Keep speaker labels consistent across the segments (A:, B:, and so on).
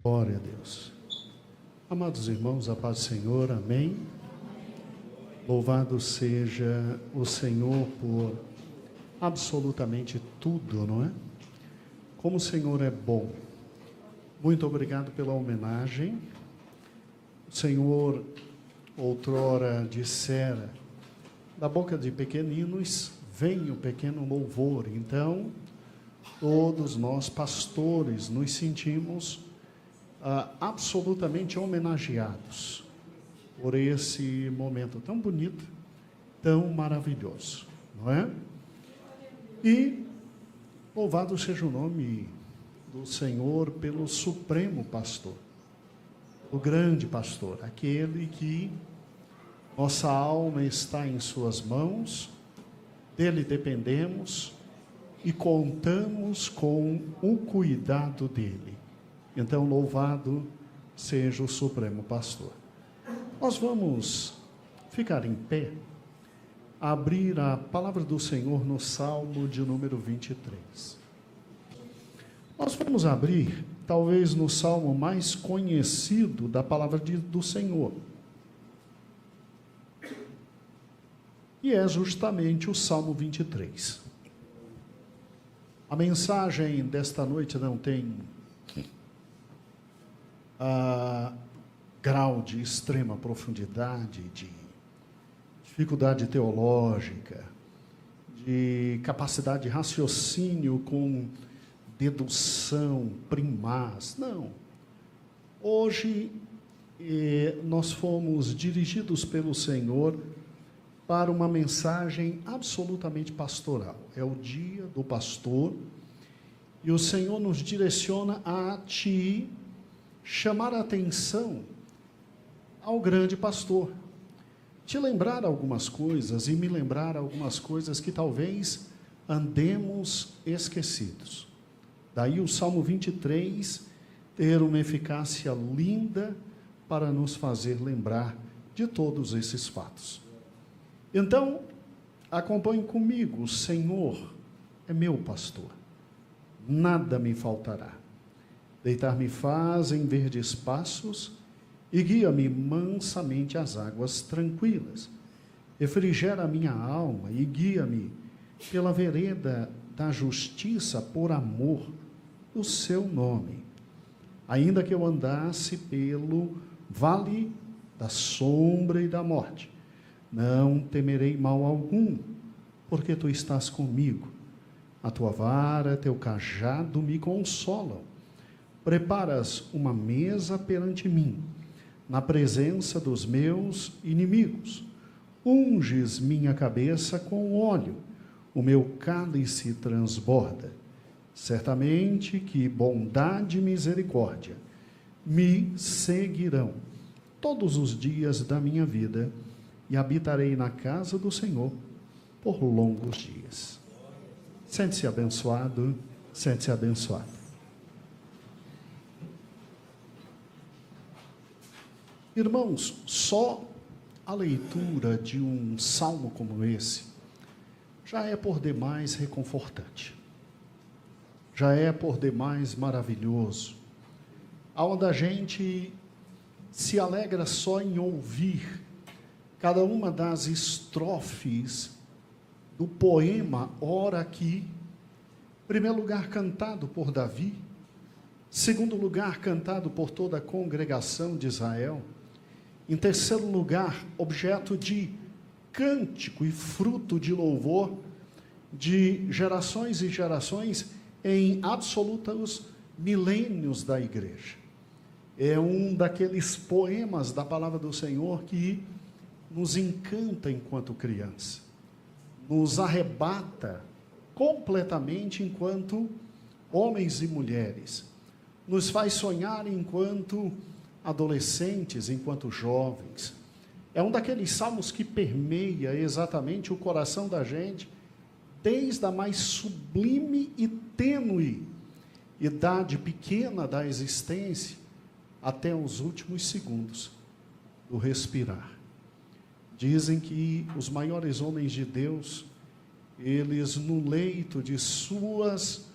A: Glória a Deus. Amados irmãos, a paz do Senhor, amém. Louvado seja o Senhor por absolutamente tudo, não é? Como o Senhor é bom. Muito obrigado pela homenagem. O Senhor outrora dissera, da boca de pequeninos vem o pequeno louvor. Então, todos nós pastores nos sentimos absolutamente homenageados por esse momento tão bonito, tão maravilhoso, não é? E louvado seja o nome do Senhor pelo supremo pastor, o grande pastor, aquele que nossa alma está em suas mãos, dele dependemos e contamos com o cuidado dele. Então, louvado seja o Supremo Pastor. Nós vamos ficar em pé, abrir a palavra do Senhor no Salmo de número 23. Nós vamos abrir, talvez, no Salmo mais conhecido da palavra do Senhor. E é justamente o Salmo 23. A mensagem desta noite não tem grau de extrema profundidade, de dificuldade teológica, de capacidade de raciocínio com dedução, primaz. Não. Hoje, nós fomos dirigidos pelo Senhor para uma mensagem absolutamente pastoral. É o dia do pastor, e o Senhor nos direciona a te chamar a atenção ao grande pastor, te lembrar algumas coisas e me lembrar algumas coisas que talvez andemos esquecidos. Daí o Salmo 23 ter uma eficácia linda para nos fazer lembrar de todos esses fatos. Então, acompanhe comigo. O Senhor é meu pastor, nada me faltará. Deitar-me faz em verdes passos e guia-me mansamente às águas tranquilas. Refrigera a minha alma e guia-me pela vereda da justiça por amor do seu nome. Ainda que eu andasse pelo vale da sombra e da morte, não temerei mal algum, porque tu estás comigo. A tua vara, teu cajado me consolam. Preparas uma mesa perante mim, na presença dos meus inimigos. Unges minha cabeça com óleo, o meu cálice transborda. Certamente que bondade e misericórdia me seguirão todos os dias da minha vida, e habitarei na casa do Senhor por longos dias. Sente-se abençoado, sente-se abençoado. Irmãos, só a leitura de um salmo como esse já é por demais reconfortante, já é por demais maravilhoso, aonde a gente se alegra só em ouvir cada uma das estrofes do poema Ora Aqui. Primeiro lugar, cantado por Davi. Segundo lugar, cantado por toda a congregação de Israel. Em terceiro lugar, objeto de cântico e fruto de louvor de gerações e gerações em absolutos milênios da igreja. É um daqueles poemas da palavra do Senhor que nos encanta enquanto criança, nos arrebata completamente enquanto homens e mulheres, nos faz sonhar enquanto adolescentes, enquanto jovens. É um daqueles salmos que permeia exatamente o coração da gente, desde a mais sublime e tênue idade pequena da existência, até os últimos segundos do respirar. Dizem que os maiores homens de Deus, eles no leito de suas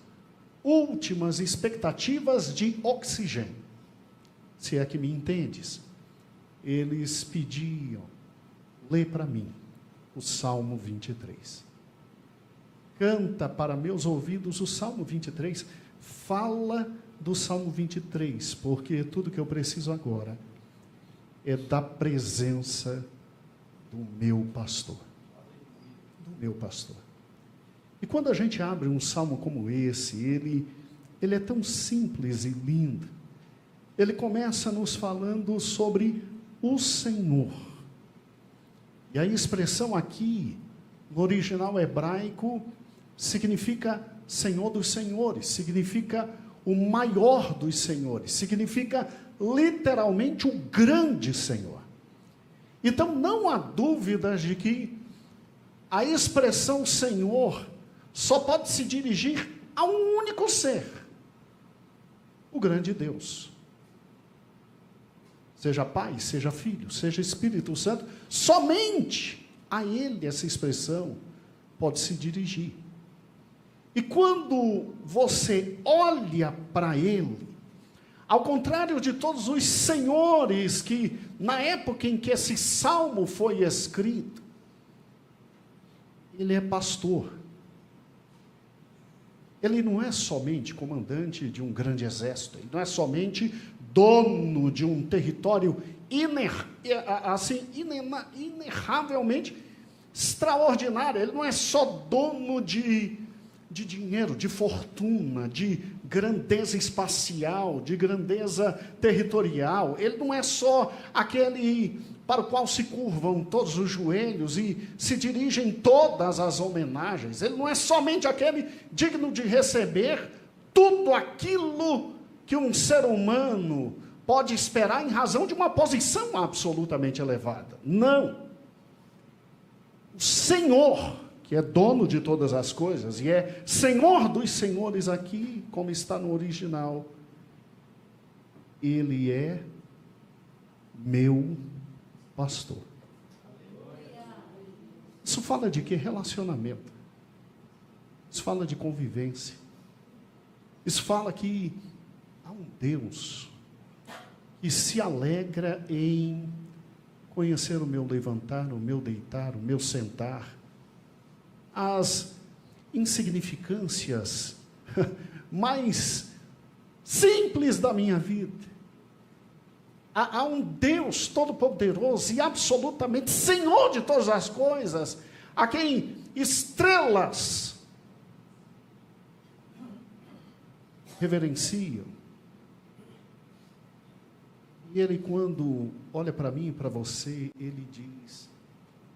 A: últimas expectativas de oxigênio, se é que me entendes, eles pediam: lê para mim o Salmo 23. Canta para meus ouvidos o Salmo 23. Fala do Salmo 23, porque tudo que eu preciso agora é da presença do meu pastor. Do meu pastor. E quando a gente abre um salmo como esse, ele é tão simples e lindo. Ele começa nos falando sobre o Senhor. E a expressão aqui, no original hebraico, significa Senhor dos Senhores, significa o maior dos senhores, significa literalmente o grande Senhor. Então não há dúvidas de que a expressão Senhor só pode se dirigir a um único ser, o grande Deus. Seja Pai, seja Filho, seja Espírito Santo, somente a Ele essa expressão pode se dirigir. E quando você olha para Ele, ao contrário de todos os senhores que, na época em que esse salmo foi escrito, Ele é pastor. Ele não é somente comandante de um grande exército, ele não é somente dono de um território inerravelmente extraordinário, ele não é só dono de dinheiro, de fortuna, de grandeza espacial, de grandeza territorial, ele não é só aquele para o qual se curvam todos os joelhos e se dirigem todas as homenagens, ele não é somente aquele digno de receber tudo aquilo que um ser humano pode esperar em razão de uma posição absolutamente elevada. Não. O Senhor, que é dono de todas as coisas, e é Senhor dos senhores aqui, como está no original, Ele é meu pastor. Isso fala de que? Relacionamento. Isso fala de convivência. Isso fala que há um Deus que se alegra em conhecer o meu levantar, o meu deitar, o meu sentar, as insignificâncias mais simples da minha vida. Há um Deus todo-poderoso e absolutamente Senhor de todas as coisas, a quem estrelas reverenciam. E Ele, quando olha para mim e para você, Ele diz: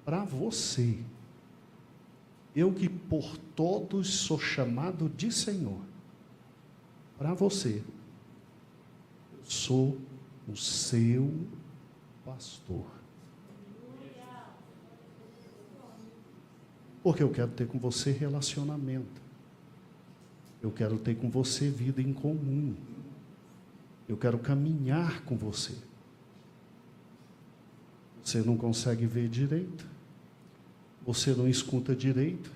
A: para você, eu que por todos sou chamado de Senhor, para você, eu sou o seu pastor. Porque eu quero ter com você relacionamento. Eu quero ter com você vida em comum. Eu quero caminhar com você. Você não consegue ver direito. Você não escuta direito.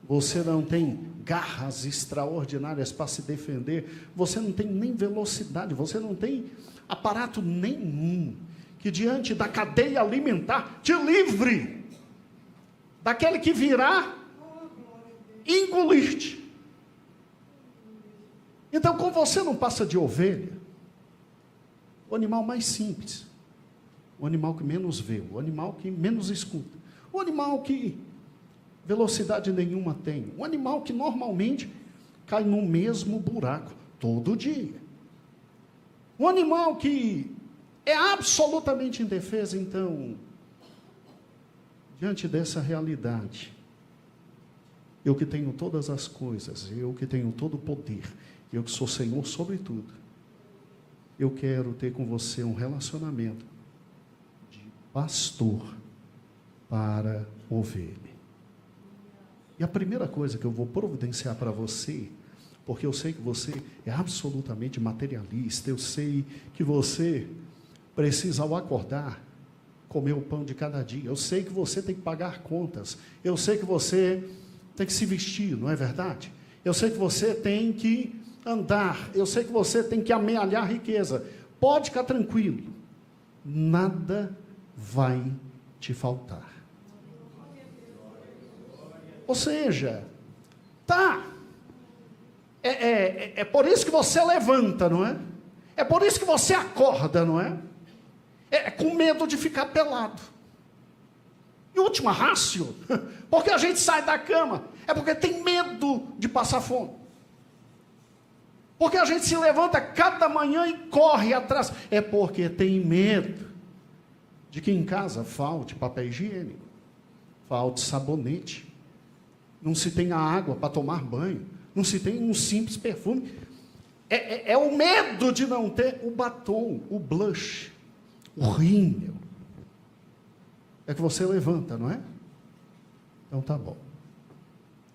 A: Você não tem garras extraordinárias para se defender. Você não tem nem velocidade. Você não tem aparato nenhum que diante da cadeia alimentar te livre daquele que virá engolir-te. Então, como você não passa de ovelha, o animal mais simples, o animal que menos vê, o animal que menos escuta, o animal que velocidade nenhuma tem, o animal que normalmente cai no mesmo buraco todo dia, um animal que é absolutamente indefeso. Então, diante dessa realidade, eu que tenho todas as coisas, eu que tenho todo o poder, eu que sou Senhor sobre tudo, eu quero ter com você um relacionamento de pastor para ovelha. E a primeira coisa que eu vou providenciar para você, porque eu sei que você é absolutamente materialista, eu sei que você precisa, ao acordar, comer o pão de cada dia, eu sei que você tem que pagar contas, eu sei que você tem que se vestir, não é verdade? Eu sei que você tem que andar, eu sei que você tem que amealhar riqueza. pode ficar tranquilo, nada vai te faltar. Ou seja, é por isso que você levanta, não é? É por isso que você acorda, não é? É com medo de ficar pelado. E última rácio, porque a gente sai da cama, é porque tem medo de passar fome. Porque a gente se levanta cada manhã e corre atrás, é porque tem medo de que em casa falte papel higiênico, falte sabonete, não se tenha água para tomar banho, não se tem um simples perfume. É o medo de não ter o batom, o blush, o rímel. É que você levanta, não é? Então tá bom.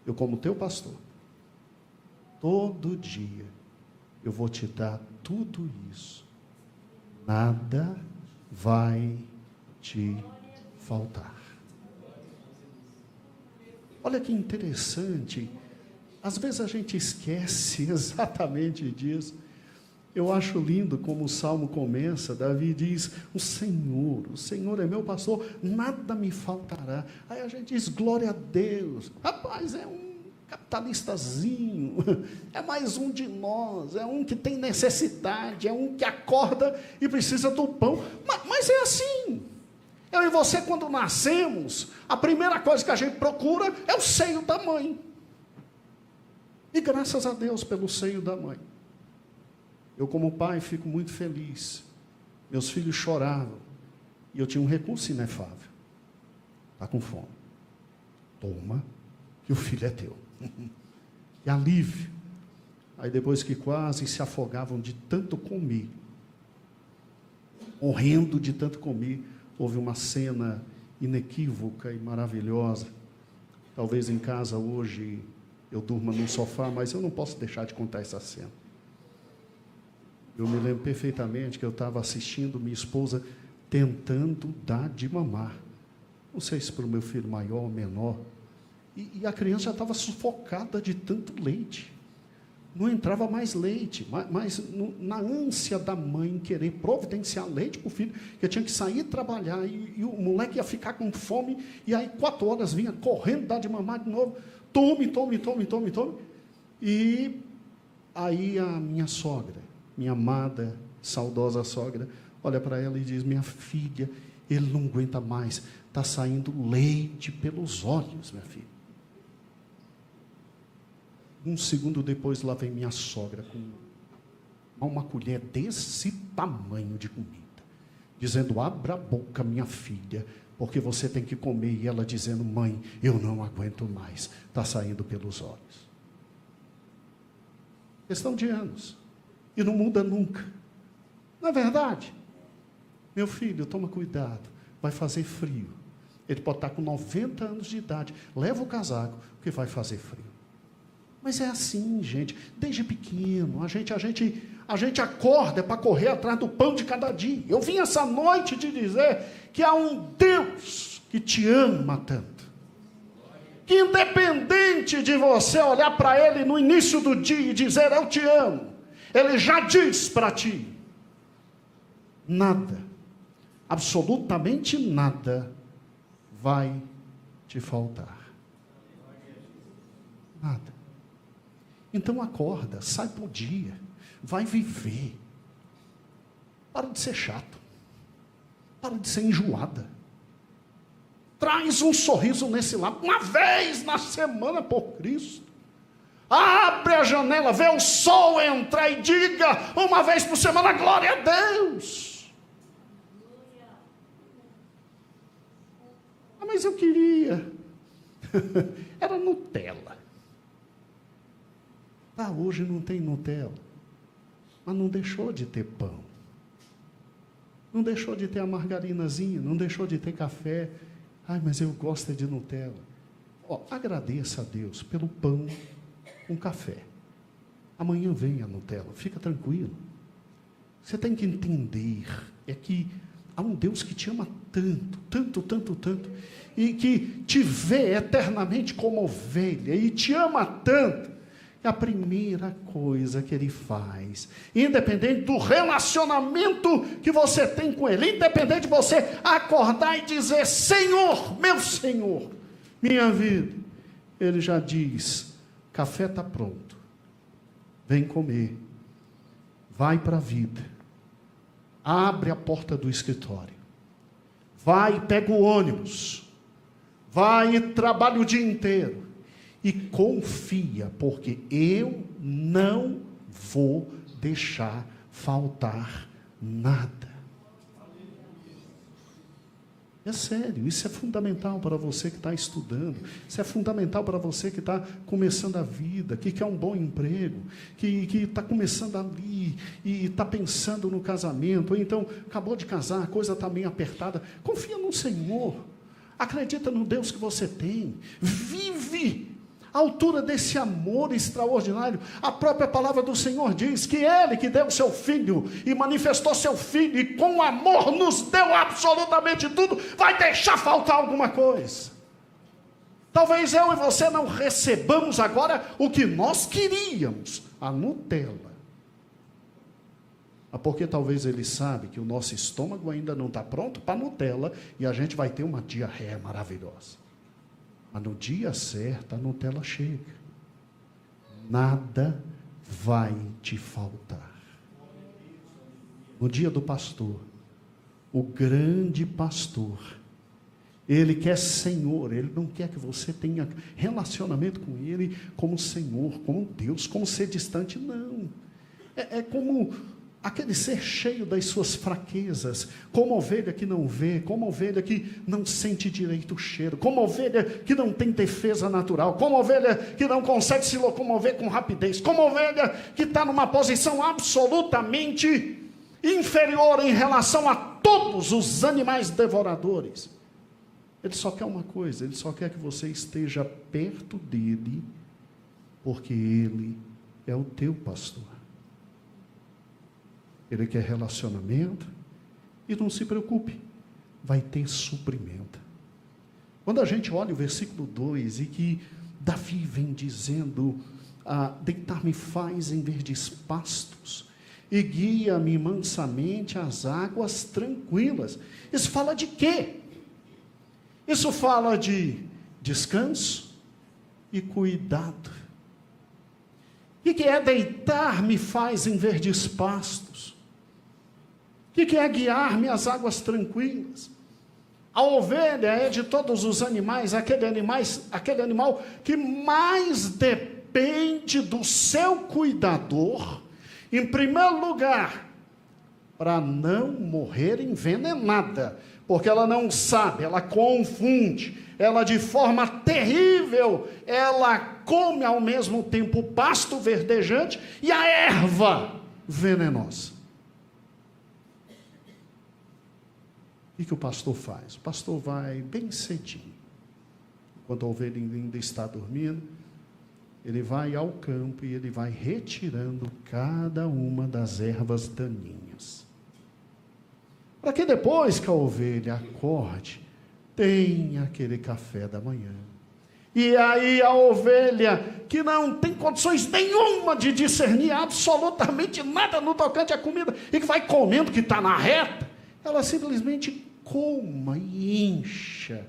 A: Eu, como teu pastor, todo dia eu vou te dar tudo isso. Nada vai te faltar. Olha que interessante. Às vezes a gente esquece exatamente disso. Eu acho lindo como o Salmo começa. Davi diz, o Senhor é meu pastor, nada me faltará. Aí a gente diz, glória a Deus. Rapaz, é um capitalistazinho, é mais um de nós, é um que tem necessidade, é um que acorda e precisa do pão. Mas é assim. Eu e você, quando nascemos, a primeira coisa que a gente procura é o seio da mãe. E graças a Deus pelo seio da mãe. Eu, como pai, fico muito feliz. Meus filhos choravam. E eu tinha um recurso inefável. Está com fome. Toma, que o filho é teu. E alívio. Aí depois que quase se afogavam de tanto comer, morrendo de tanto comer, houve uma cena inequívoca e maravilhosa. Talvez em casa hoje eu durma num sofá, mas eu não posso deixar de contar essa cena. Eu me lembro perfeitamente que eu estava assistindo minha esposa tentando dar de mamar. Não sei se para o meu filho maior ou menor. E a criança já estava sufocada de tanto leite. Não entrava mais leite, mas na ânsia da mãe querer providenciar leite para o filho, que eu tinha que sair trabalhar, e o moleque ia ficar com fome, e aí 4 horas vinha correndo dar de mamar de novo, tome. E aí a minha sogra, minha amada, saudosa sogra, olha para ela e diz, minha filha, ele não aguenta mais, está saindo leite pelos olhos, minha filha. Um segundo depois, lá vem minha sogra com uma colher desse tamanho de comida, dizendo, abra a boca, minha filha, porque você tem que comer. E ela dizendo, mãe, eu não aguento mais, está saindo pelos olhos. Questão de anos, e não muda nunca. Não é verdade? Meu filho, toma cuidado, vai fazer frio. Ele pode estar com 90 anos de idade, leva o casaco, que vai fazer frio. Mas é assim, gente, desde pequeno, a gente acorda para correr atrás do pão de cada dia. Eu vim essa noite te dizer que há um Deus que te ama tanto, que independente de você olhar para Ele no início do dia e dizer, eu te amo, Ele já diz para ti, nada, absolutamente nada vai te faltar. Nada. Então acorda, sai pro dia, vai viver. Para de ser chato, para de ser enjoada. Traz um sorriso nesse lado, uma vez na semana por Cristo. Abre a janela, vê o sol entrar e diga uma vez por semana, glória a Deus. Ah, mas eu queria, era Nutella. Ah, hoje não tem Nutella, mas não deixou de ter pão, não deixou de ter a margarinazinha, não deixou de ter café. Ai, mas eu gosto de Nutella. Agradeça a Deus pelo pão com café. Amanhã vem a Nutella, fica tranquilo. Você tem que entender, é que há um Deus que te ama tanto, e que te vê eternamente como ovelha, e te ama tanto, É a primeira coisa que ele faz, independente do relacionamento que você tem com ele, independente de você acordar e dizer: Senhor, meu Senhor, minha vida, ele já diz: café está pronto, vem comer, vai para a vida, abre a porta do escritório, vai e pega o ônibus, vai e trabalha o dia inteiro, e confia, porque eu não vou deixar faltar nada. É sério, isso é fundamental para você que está estudando, isso é fundamental para você que está começando a vida, que quer um bom emprego, que está começando ali e está pensando no casamento, ou então acabou de casar, a coisa está meio apertada. Confia no Senhor, acredita no Deus que você tem, vive à altura desse amor extraordinário. A própria palavra do Senhor diz que Ele que deu o seu Filho, e manifestou seu Filho, e com amor nos deu absolutamente tudo, vai deixar faltar alguma coisa? Talvez eu e você não recebamos agora o que nós queríamos, a Nutella. Porque talvez Ele sabe que o nosso estômago ainda não está pronto para a Nutella, e a gente vai ter uma diarreia maravilhosa. Mas no dia certo, a Nutella chega. Nada vai te faltar. No dia do pastor, o grande pastor, ele quer Senhor, ele não quer que você tenha relacionamento com ele como Senhor, como Deus, como ser distante, não. É como aquele ser cheio das suas fraquezas, como ovelha que não vê, como ovelha que não sente direito o cheiro, como ovelha que não tem defesa natural, como ovelha que não consegue se locomover com rapidez, como ovelha que está numa posição absolutamente inferior em relação a todos os animais devoradores. Ele só quer uma coisa, ele só quer que você esteja perto dele, porque ele é o teu pastor. Ele quer relacionamento, e não se preocupe, vai ter suprimento. Quando a gente olha o versículo 2, e que Davi vem dizendo: deitar-me faz em verdes pastos, e guia-me mansamente às águas tranquilas. Isso fala de quê? Isso fala de descanso e cuidado. O que é deitar-me faz em verdes pastos? O que é guiar-me às águas tranquilas? A ovelha é de todos os animais, aquele animal que mais depende do seu cuidador, em primeiro lugar, para não morrer envenenada, porque ela não sabe, ela confunde, ela de forma terrível, ela come ao mesmo tempo o pasto verdejante e a erva venenosa. O que o pastor faz? O pastor vai bem cedinho, quando a ovelha ainda está dormindo, ele vai ao campo e ele vai retirando cada uma das ervas daninhas, para que depois que a ovelha acorde, tenha aquele café da manhã. E aí a ovelha, que não tem condições nenhuma de discernir absolutamente nada no tocante à comida, e que vai comendo que está na reta, ela simplesmente coma e encha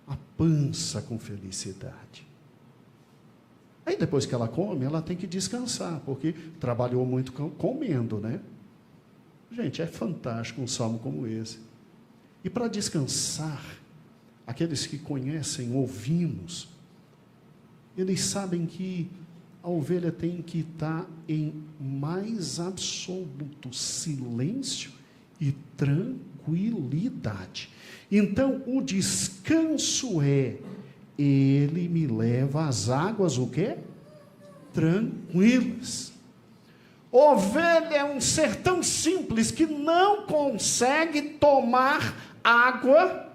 A: a pança com felicidade. Aí depois que ela come, ela tem que descansar, porque trabalhou muito comendo, né? Gente, é fantástico um salmo como esse. E para descansar, aqueles que conhecem ovinos, eles sabem que a ovelha tem que estar em mais absoluto silêncio e tranquilidade. Então, o descanso ele me leva às águas, o quê? Tranquilas. Ovelha é um ser tão simples que não consegue tomar água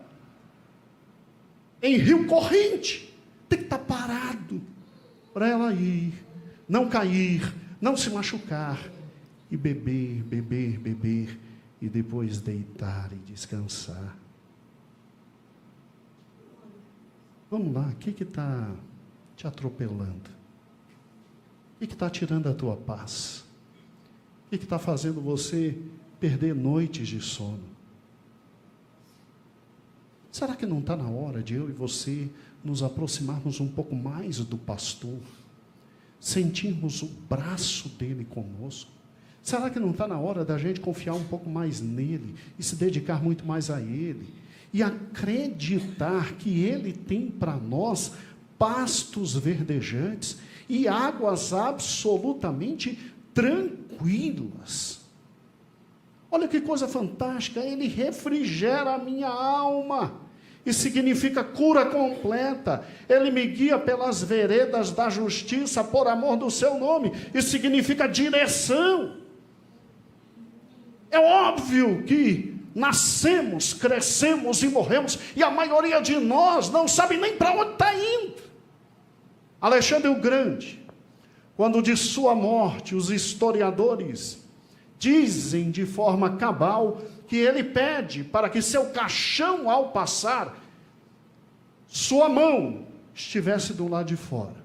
A: em rio corrente. Tem que estar parado para ela ir, não cair, não se machucar, e beber, beber, beber, e depois deitar e descansar. Vamos lá, o que está te atropelando? O que está tirando a tua paz? O que está fazendo você perder noites de sono? Será que não está na hora de eu e você nos aproximarmos um pouco mais do pastor? Sentirmos o braço dele conosco? Será que não está na hora da gente confiar um pouco mais nele e se dedicar muito mais a ele? E acreditar que ele tem para nós pastos verdejantes e águas absolutamente tranquilas. Olha que coisa fantástica, ele refrigera a minha alma. E significa cura completa. Ele me guia pelas veredas da justiça por amor do seu nome. Isso significa direção. É óbvio que nascemos, crescemos e morremos, e a maioria de nós não sabe nem para onde está indo. Alexandre o Grande, quando de sua morte, os historiadores dizem de forma cabal que ele pede para que seu caixão, ao passar, sua mão estivesse do lado de fora.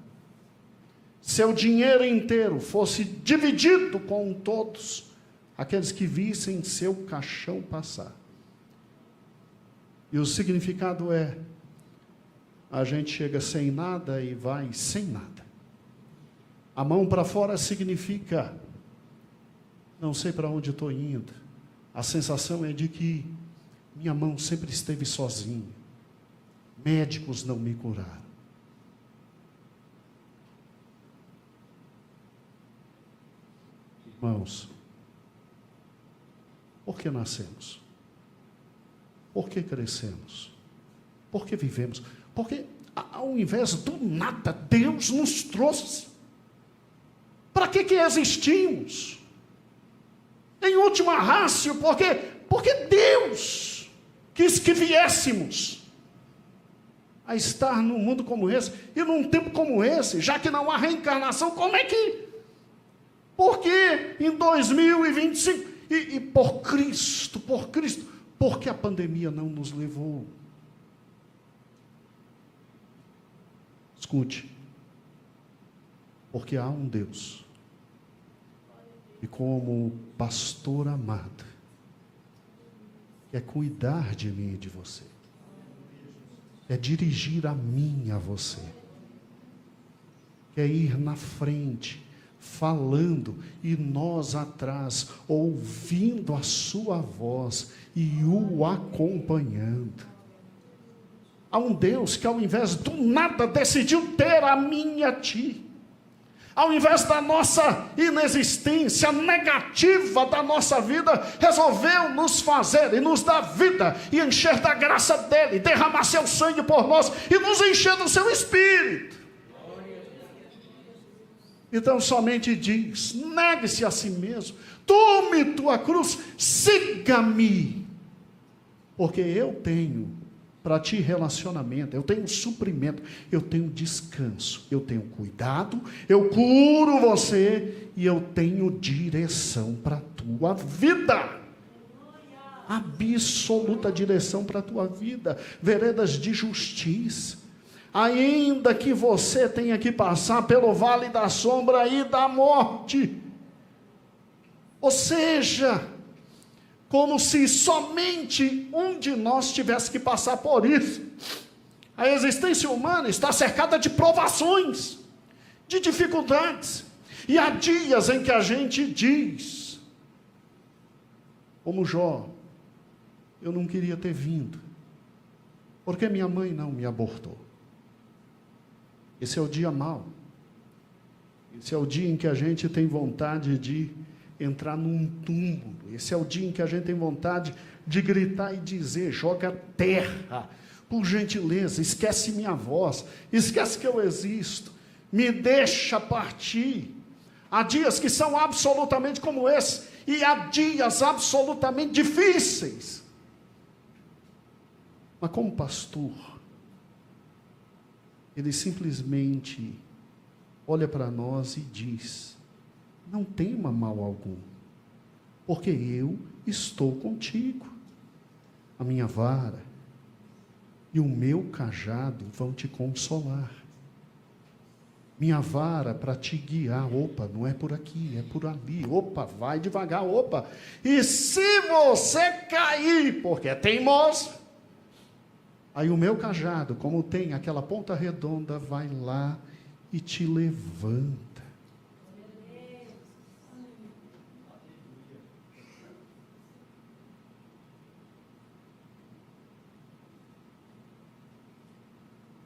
A: Seu dinheiro inteiro fosse dividido com todos aqueles que vissem seu caixão passar. E o significado é: a gente chega sem nada e vai sem nada. A mão para fora significa: não sei para onde estou indo. A sensação é de que minha mão sempre esteve sozinha. Médicos não me curaram. Irmãos, por que nascemos? Por que crescemos? Por que vivemos? Porque ao invés do nada, Deus nos trouxe. Para que existimos? Em última ratio, porque Deus quis que viéssemos a estar num mundo como esse, e num tempo como esse, já que não há reencarnação, como é que? Porque em 2025, e por Cristo, porque a pandemia não nos levou? Escute, porque há um Deus, e como pastor amado, é cuidar de mim e de você, é dirigir a mim e a você, é ir na frente, falando, e nós atrás, ouvindo a sua voz e o acompanhando. Há um Deus que, ao invés do nada, decidiu ter a mim e a ti. Ao invés da nossa inexistência negativa da nossa vida, resolveu nos fazer e nos dar vida, e encher da graça dele, derramar seu sangue por nós, e nos encher do seu Espírito. Então somente diz: negue-se a si mesmo, tome tua cruz, siga-me, porque eu tenho para ti relacionamento, eu tenho suprimento, eu tenho descanso, eu tenho cuidado, eu curo você, e eu tenho direção para a tua vida, absoluta direção para a tua vida, veredas de justiça. Ainda que você tenha que passar pelo vale da sombra e da morte, ou seja, como se somente um de nós tivesse que passar por isso. A existência humana está cercada de provações, de dificuldades, e há dias em que a gente diz, como Jó: eu não queria ter vindo, porque minha mãe não me abortou. Esse é o dia mau. Esse é o dia em que a gente tem vontade de entrar num túmulo. Esse é o dia em que a gente tem vontade de gritar e dizer: joga terra, por gentileza, esquece minha voz, esquece que eu existo, me deixa partir. Há dias que são absolutamente como esse, e há dias absolutamente difíceis. Mas como pastor, ele simplesmente olha para nós e diz: não tema mal algum, porque eu estou contigo. A minha vara e o meu cajado vão te consolar. minha vara para te guiar. Opa, não é por aqui, é por ali. Opa, vai devagar, opa. E se você cair, porque é teimoso, aí o meu cajado, como tem aquela ponta redonda, vai lá e te levanta.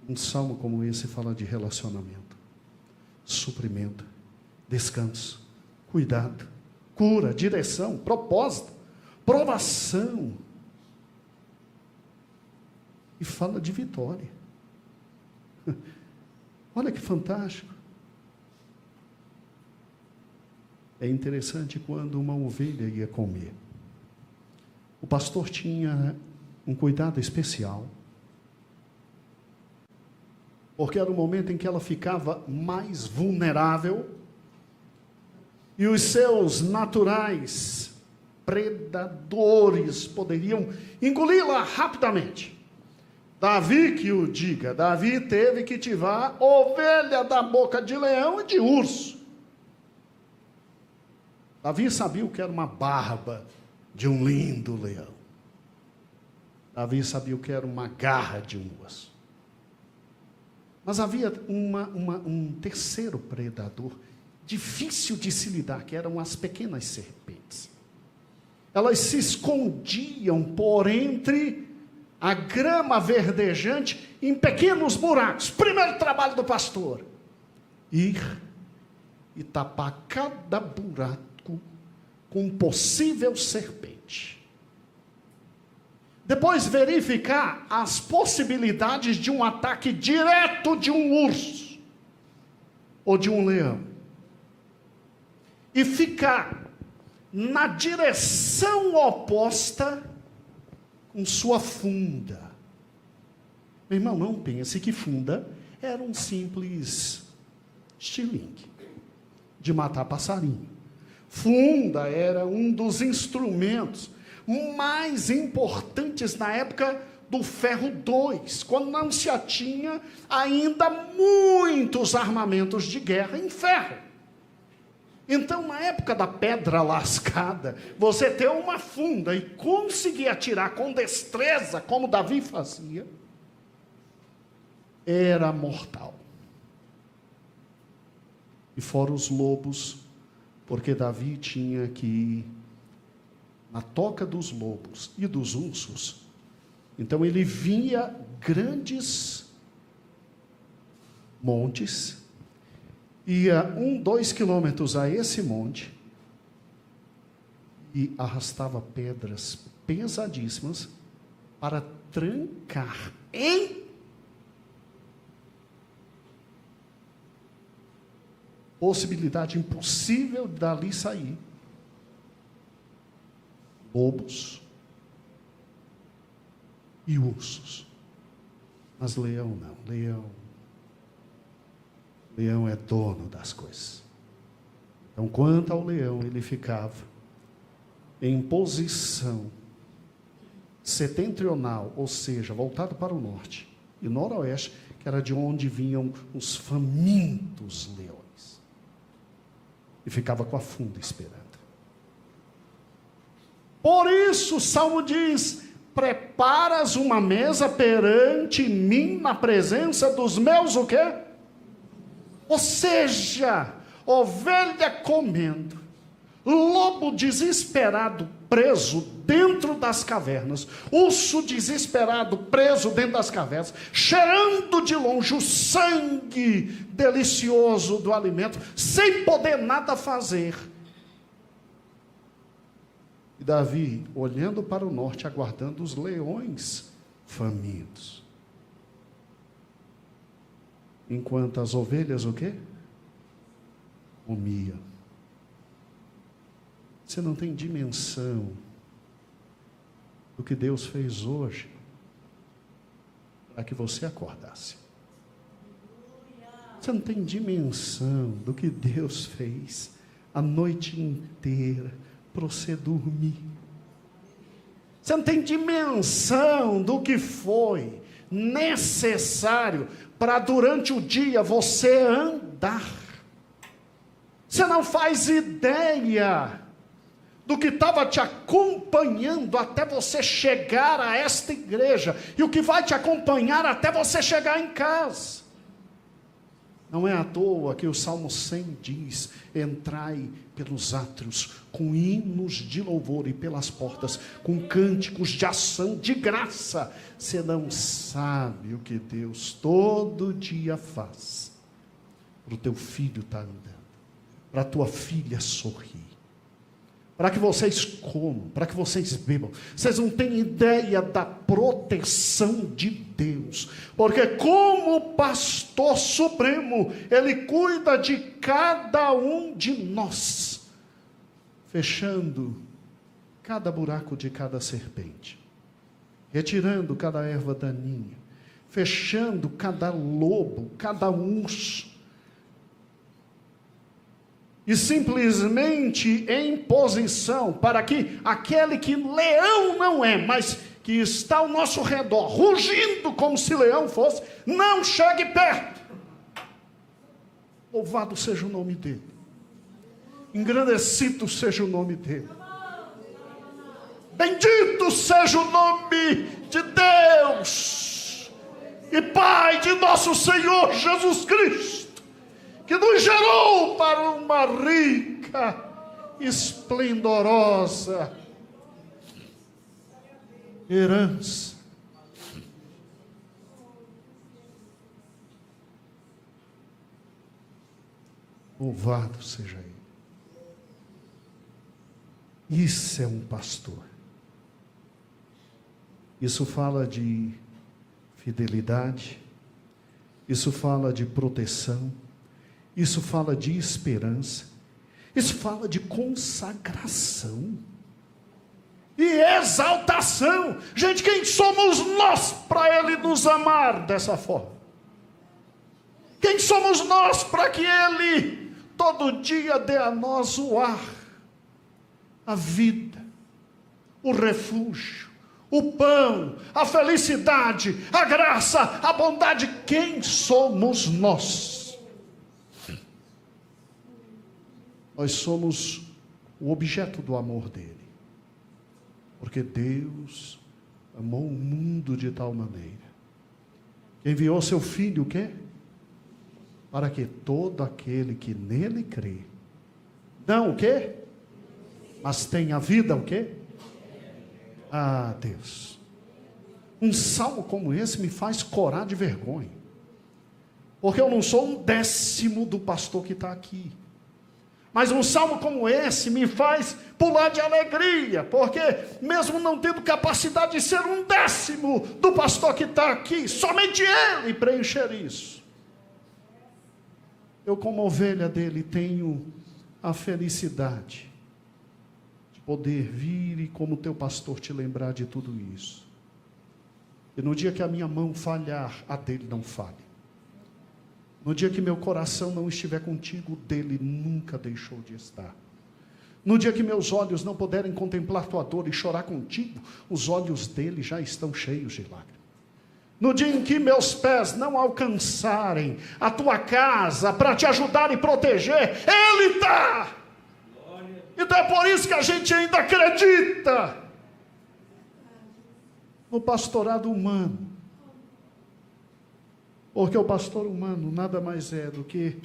A: Um salmo como esse fala de relacionamento, suprimento, descanso, cuidado, cura, direção, propósito, provação. E fala de vitória. Olha que fantástico. É interessante quando uma ovelha ia comer. O pastor tinha um cuidado especial, porque era o momento em que ela ficava mais vulnerável e os seus naturais predadores poderiam engoli-la rapidamente. Davi que o diga, Davi teve que tirar ovelha da boca de leão e de urso. Davi sabia o que era uma barba de um lindo leão. Davi sabia o que era uma garra de um urso. Mas havia um terceiro predador, difícil de se lidar, que eram as pequenas serpentes. Elas se escondiam por entre a grama verdejante em pequenos buracos. Primeiro trabalho do pastor: ir e tapar cada buraco com um possível serpente. Depois verificar as possibilidades de um ataque direto de um urso ou de um leão. E ficar na direção oposta com sua funda. Meu irmão, não pense que funda era um simples estilingue de matar passarinho. Funda era um dos instrumentos mais importantes na época do ferro 2, quando não se tinha ainda muitos armamentos de guerra em ferro. Então, na época da pedra lascada, você ter uma funda e conseguir atirar com destreza, como Davi fazia, era mortal. E fora os lobos, porque Davi tinha que ir na toca dos lobos e dos ursos. Então ele via grandes montes, ia 2 quilômetros a esse monte e arrastava pedras pesadíssimas para trancar em possibilidade impossível dali sair lobos e ursos. Mas leão não. Leão é dono das coisas. Então, quanto ao leão, ele ficava em posição setentrional, ou seja, voltado para o norte e noroeste, que era de onde vinham os famintos leões. E ficava com a funda esperando. Por isso, o Salmo diz: preparas uma mesa perante mim na presença dos meus o quê? Ou seja, ovelha comendo, lobo desesperado preso dentro das cavernas, urso desesperado preso dentro das cavernas, cheirando de longe o sangue delicioso do alimento, sem poder nada fazer. E Davi, olhando para o norte, aguardando os leões famintos. Enquanto as ovelhas o quê? Comiam. Você não tem dimensão do que Deus fez hoje para que você acordasse. Você não tem dimensão do que Deus fez a noite inteira para você dormir. Você não tem dimensão do que foi necessário para durante o dia você andar. Você não faz ideia do que estava te acompanhando até você chegar a esta igreja, e o que vai te acompanhar até você chegar em casa. Não é à toa que o Salmo 100 diz: entrai pelos átrios com hinos de louvor e pelas portas com cânticos de ação de graça. Você não sabe o que Deus todo dia faz para o teu filho estar andando, para a tua filha sorrir, para que vocês comam, para que vocês bebam. Vocês não têm ideia da proteção de Deus, porque como pastor supremo, Ele cuida de cada um de nós, fechando cada buraco de cada serpente, retirando cada erva daninha, fechando cada lobo, cada urso, e simplesmente em posição para que aquele que leão não é, mas que está ao nosso redor, rugindo como se leão fosse, não chegue perto. Louvado seja o nome dele, engrandecido seja o nome dele, bendito seja o nome de Deus e Pai de nosso Senhor Jesus Cristo, que nos gerou para uma rica, esplendorosa herança. Louvado seja Ele. Isso é um pastor. Isso fala de fidelidade, isso fala de proteção, isso fala de esperança, isso fala de consagração e exaltação. Gente, quem somos nós para Ele nos amar dessa forma? Quem somos nós para que Ele todo dia dê a nós o ar, a vida, o refúgio, o pão, a felicidade, a graça, a bondade? Quem somos nós? Nós somos o objeto do amor dele, porque Deus amou o mundo de tal maneira que enviou seu Filho, o quê? Para que todo aquele que nele crê, não o quê? Mas tenha vida, o quê? Ah, Deus, um salmo como esse me faz corar de vergonha, porque eu não sou um décimo do pastor que está aqui. Mas um salmo como esse me faz pular de alegria, porque mesmo não tendo capacidade de ser um décimo do pastor que está aqui, somente ele preencher isso. Eu, como ovelha dele, tenho a felicidade de poder vir e, como teu pastor, te lembrar de tudo isso. E no dia que a minha mão falhar, a dele não falhe. No dia que meu coração não estiver contigo, o dele nunca deixou de estar. No dia que meus olhos não puderem contemplar tua dor e chorar contigo, os olhos dele já estão cheios de lágrimas. No dia em que meus pés não alcançarem a tua casa para te ajudar e proteger, ele está. Então é por isso que a gente ainda acredita no pastorado humano. Porque o pastor humano nada mais é do que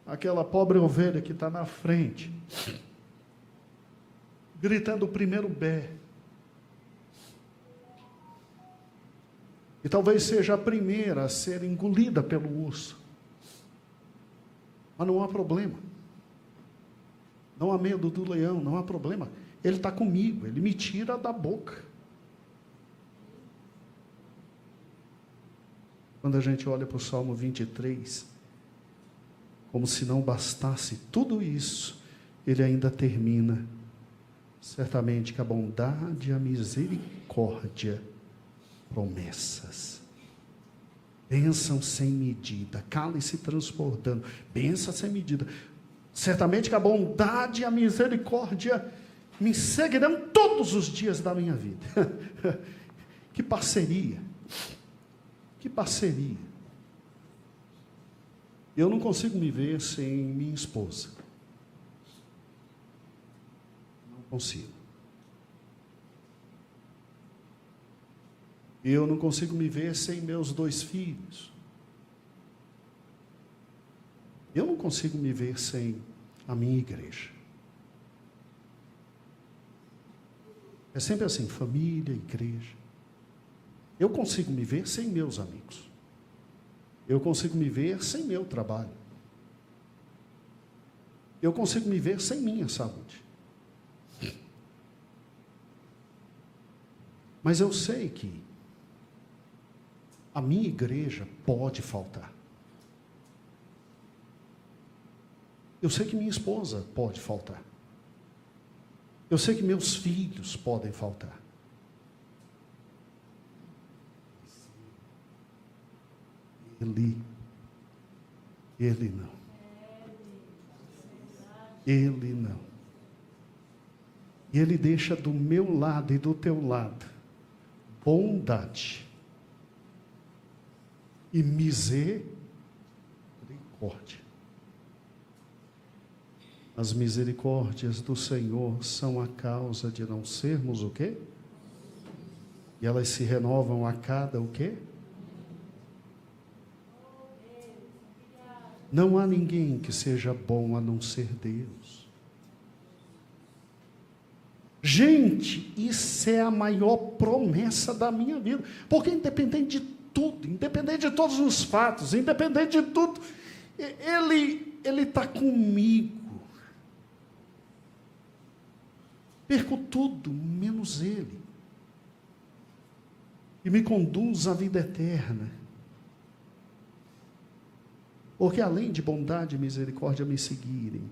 A: aquela pobre ovelha que está na frente, gritando o primeiro bé. E talvez seja a primeira a ser engolida pelo urso. Mas não há problema. Não há medo do leão, não há problema. Ele está comigo, ele me tira da boca. Quando a gente olha para o Salmo 23, como se não bastasse tudo isso, ele ainda termina: certamente que a bondade e a misericórdia, promessas, bênção sem medida, cálice transbordando, bênção sem medida, certamente que a bondade e a misericórdia me seguirão todos os dias da minha vida. Que parceria! Que parceria. Eu não consigo me ver sem minha esposa. Não consigo. Eu não consigo me ver sem meus 2 filhos. Eu não consigo me ver sem a minha igreja. É sempre assim, família, igreja. Eu consigo me ver sem meus amigos. Eu consigo me ver sem meu trabalho. Eu consigo me ver sem minha saúde. Mas eu sei que a minha igreja pode faltar. Eu sei que minha esposa pode faltar. Eu sei que meus filhos podem faltar. Ele não. Ele não. E Ele deixa do meu lado e do teu lado bondade e misericórdia. As misericórdias do Senhor são a causa de não sermos o quê? E elas se renovam a cada o quê? Não há ninguém que seja bom a não ser Deus. Gente, isso é a maior promessa da minha vida. Porque independente de tudo, independente de todos os fatos, independente de tudo, Ele está comigo. Perco tudo, menos Ele. E me conduz à vida eterna. Porque além de bondade e misericórdia me seguirem,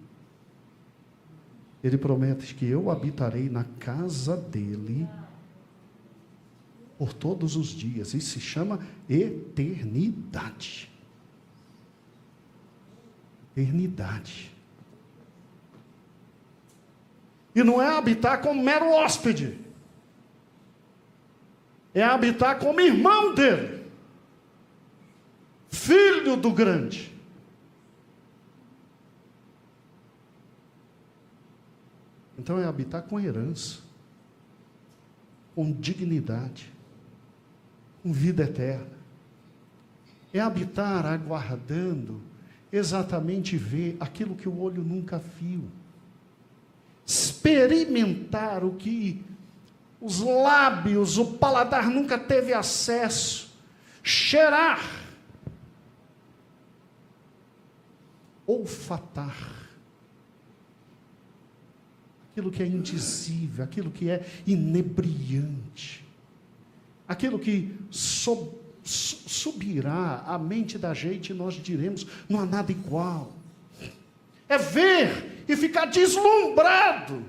A: Ele promete que eu habitarei na casa dEle por todos os dias. Isso se chama eternidade. Eternidade. E não é habitar como mero hóspede. É habitar como irmão dele. Filho do grande. Então é habitar com herança. Com dignidade. Com vida eterna. É habitar aguardando exatamente ver aquilo que o olho nunca viu. Experimentar o que os lábios, o paladar nunca teve acesso, cheirar, olfatar, aquilo que é indizível, aquilo que é inebriante, aquilo que subirá à mente da gente e nós diremos, não há nada igual. É ver e ficar deslumbrado,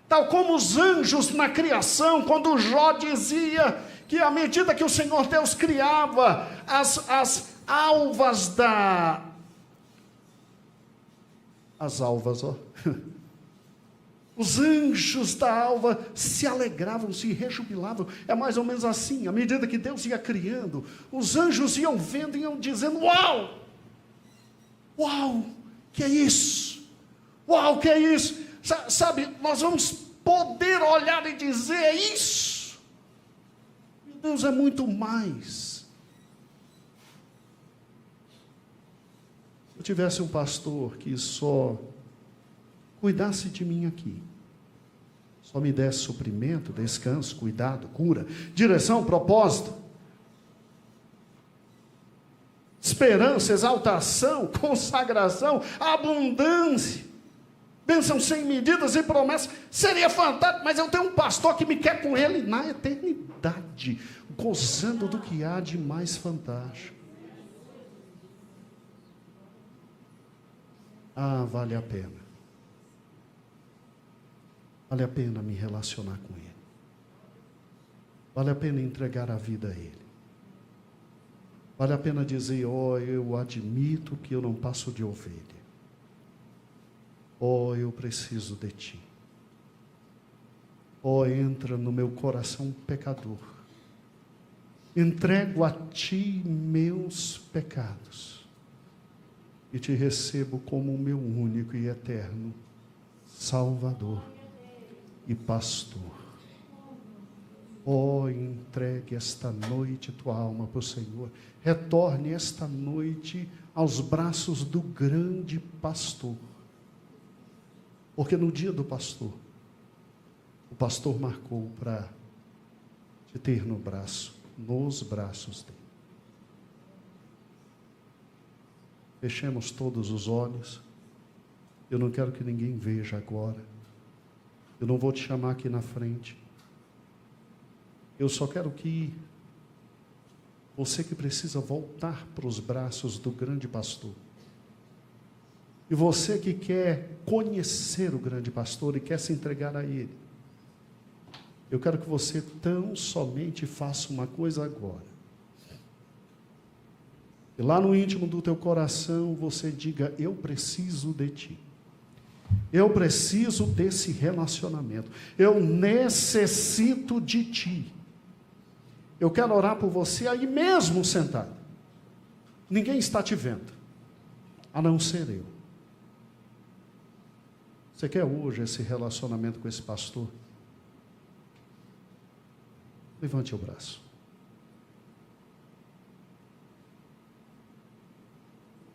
A: tal como os anjos na criação, quando Jó dizia que à medida que o Senhor Deus criava as alvas os anjos da alva se alegravam, se rejubilavam. É mais ou menos assim, à medida que Deus ia criando, os anjos iam vendo e iam dizendo, uau, uau, que é isso? Uau, que é isso? Sabe, nós vamos poder olhar e dizer, é isso. Meu Deus, é muito mais. Se eu tivesse um pastor que só cuidasse de mim aqui, só me desse suprimento, descanso, cuidado, cura, direção, propósito, esperança, exaltação, consagração, abundância, bênção sem medidas e promessas, seria fantástico, mas eu tenho um pastor que me quer com ele na eternidade, gozando do que há de mais fantástico. Ah, vale a pena. Vale a pena me relacionar com Ele. Vale a pena entregar a vida a Ele. Vale a pena dizer, eu admito que eu não passo de ovelha. Eu preciso de Ti. Entra no meu coração pecador. entrego a Ti meus pecados e Te recebo como o meu único e eterno Salvador e Pastor. Oh, entregue esta noite tua alma para o Senhor. Retorne esta noite aos braços do grande pastor. Porque no dia do pastor, o pastor marcou para te ter no braço, nos braços dele. Fechemos todos os olhos. Eu não quero que ninguém veja agora. Eu não vou te chamar aqui na frente. Eu só quero que você que precisa voltar para os braços do grande pastor, e você que quer conhecer o grande pastor e quer se entregar a ele, eu quero que você tão somente faça uma coisa agora. E lá no íntimo do teu coração você diga: eu preciso de ti. Eu preciso desse relacionamento. Eu necessito de ti. Eu quero orar por você aí mesmo sentado. Ninguém está te vendo, a não ser eu. Você quer hoje esse relacionamento com esse pastor? Levante o braço.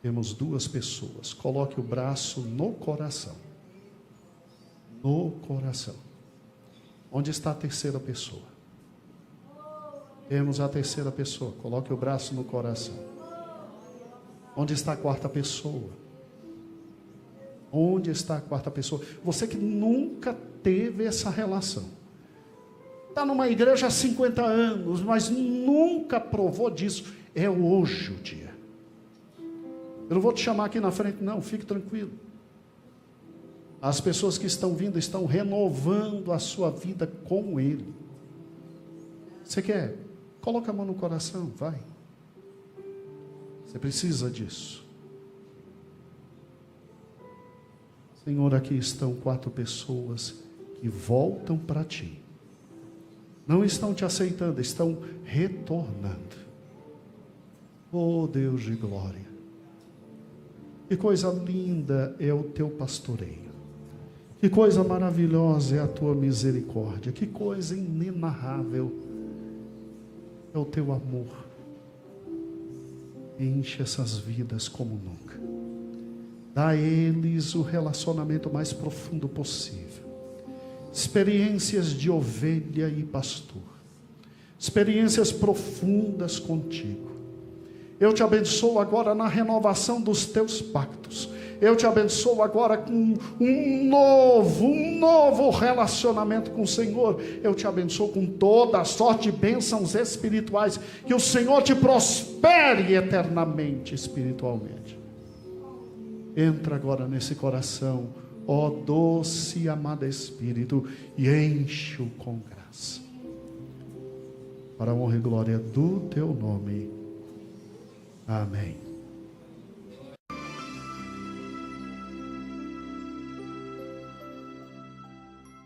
A: Temos duas pessoas. Coloque o braço no coração. No coração. Onde está a terceira pessoa? Temos a terceira pessoa. Coloque o braço no coração. Onde está a quarta pessoa? Onde está a quarta pessoa? Você que nunca teve essa relação. Está numa igreja há 50 anos, mas nunca provou disso. É hoje o dia. Eu não vou te chamar aqui na frente, não. Fique tranquilo. As pessoas que estão vindo estão renovando a sua vida com Ele. Você quer? Coloca a mão no coração, vai. Você precisa disso. Senhor, aqui estão 4 pessoas que voltam para Ti. Não estão te aceitando, estão retornando. Oh Deus de glória. Que coisa linda é o Teu pastoreio. Que coisa maravilhosa é a Tua misericórdia. Que coisa inenarrável é o Teu amor. Enche essas vidas como nunca. Dá a eles o relacionamento mais profundo possível. Experiências de ovelha e pastor. Experiências profundas contigo. Eu te abençoo agora na renovação dos Teus pactos. Eu te abençoo agora com um novo relacionamento com o Senhor. Eu te abençoo com toda a sorte de bênçãos espirituais. Que o Senhor te prospere eternamente, espiritualmente. Entra agora nesse coração, ó doce e amado Espírito, e enche-o com graça. Para a honra e glória do Teu nome. Amém.